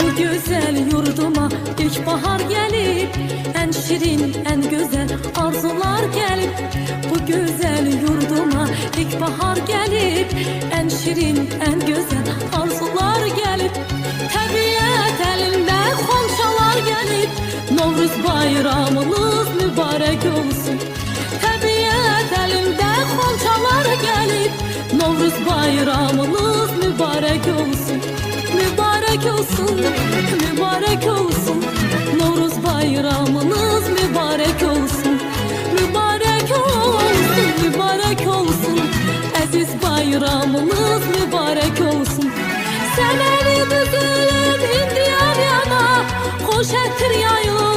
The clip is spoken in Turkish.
Bu güzel yurduma ilkbahar gelip, en şirin, en güzel arzular gelip. Bu güzel yurduma ilkbahar gelip, en şirin, en güzel arzular gelip. Təbiət elinde xonçalar gelip, Novruz bayramınız mübarek olsun. Təbiət elinde xonçalar gelip, Novruz bayramınız mübarek olsun. Mübarek olsun, mübarek olsun. Novruz bayramınız mübarek olsun. Mübarek olsun, mübarek olsun. Aziz bayramınız mübarek olsun. Seneni düzülüp indiyan yana, hoş ettir yayılır.